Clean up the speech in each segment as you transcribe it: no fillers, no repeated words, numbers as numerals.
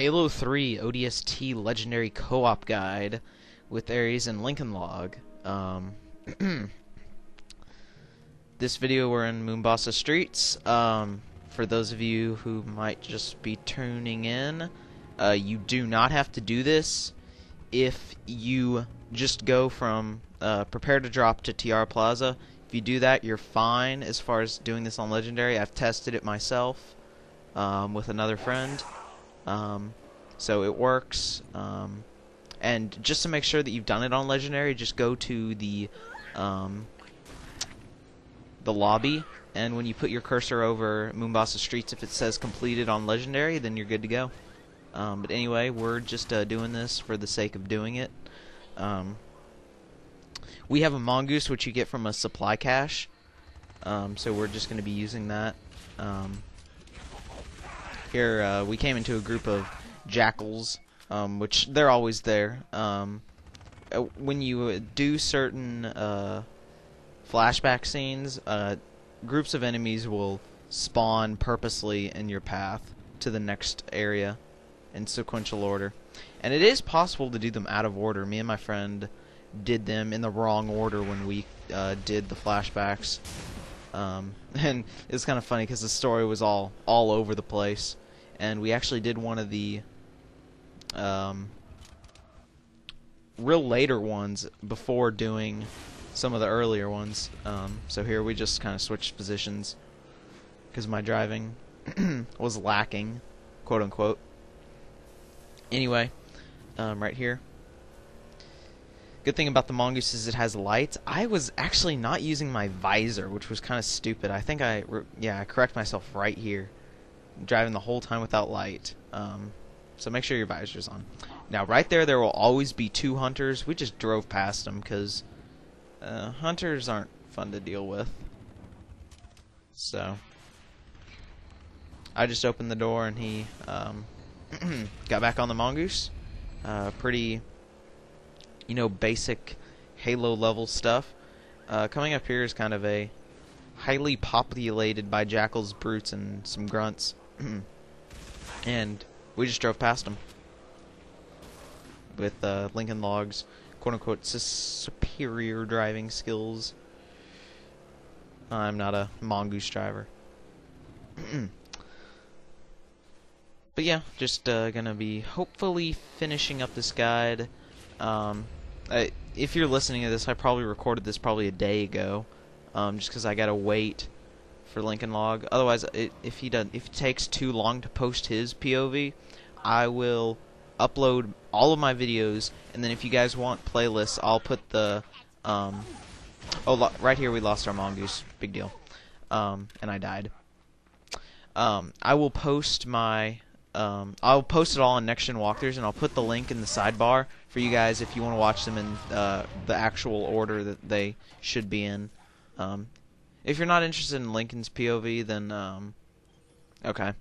Halo 3 ODST Legendary Co-op Guide with Ares and Lincoln Log. This video we're in Mombasa streets. For those of you who might just be tuning in, you do not have to do this if you just go from Prepare to Drop to TR Plaza. If you do that, you're fine as far as doing this on Legendary. I've tested it myself with another friend. So it works, and just to make sure that you've done it on Legendary, just go to the lobby, and when you put your cursor over Mombasa streets, if it says completed on Legendary, then you're good to go. But anyway, we're just doing this for the sake of doing it. We have a mongoose which you get from a supply cache, so we're just going to be using that. Here we came into a group of jackals, which they're always there. When you do certain flashback scenes, groups of enemies will spawn purposely in your path to the next area in sequential order. And it is possible to do them out of order. Me and my friend did them in the wrong order when we did the flashbacks. And it's kind of funny because the story was all over the place. And we actually did one of the real later ones before doing some of the earlier ones. So here we just kind of switched positions because my driving was lacking, quote unquote. Anyway, right here. Good thing about the mongoose is it has lights. I was actually not using my visor, which was kind of stupid. I think I correct myself right here. I'm driving the whole time without light. So make sure your visor's on. Now right there will always be two hunters. We just drove past them because hunters aren't fun to deal with. So I just opened the door and he got back on the mongoose. Pretty, basic Halo level stuff. Coming up here is kind of a highly populated by jackals, brutes, and some grunts. And we just drove past them with Lincoln Log's quote-unquote superior driving skills. I'm not a mongoose driver. But yeah, just gonna be hopefully finishing up this guide. If you're listening to this, I probably recorded this probably a day ago, just because I gotta wait for Lincoln Log. Otherwise, if it takes too long to post his POV, I will upload all of my videos, and then if you guys want playlists, I'll put the right here we lost our mongoose, big deal, and I died. I will post my I'll post it all on Next Gen Walkthroughs, and I'll put the link in the sidebar for you guys if you want to watch them in the actual order that they should be in. If you're not interested in Lincoln's POV, then okay.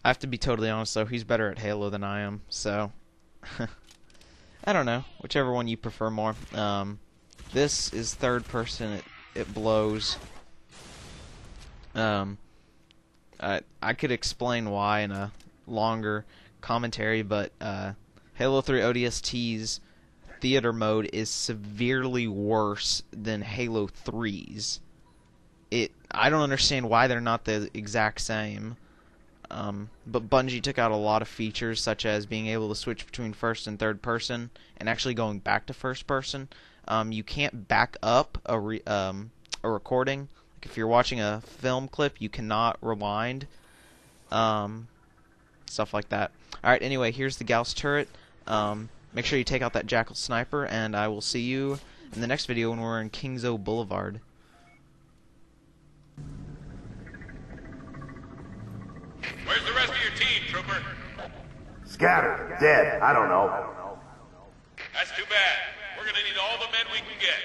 I have to be totally honest though, he's better at Halo than I am, so I don't know, whichever one you prefer more. This is third person, it blows. I could explain why in a longer commentary, but Halo 3 ODST's theater mode is severely worse than Halo 3's. I don't understand why they're not the exact same. But Bungie took out a lot of features, such as being able to switch between first and third person, and actually going back to first person. You can't back up a recording. Like if you're watching a film clip, you cannot rewind. Stuff like that. Alright, anyway, here's the Gauss turret. Make sure you take out that Jackal sniper, and I will see you in the next video when we're in Kizingo Boulevard. Where's the rest of your team, Trooper? Scattered. Dead. I don't know. That's too bad. We're gonna need all the men we can get.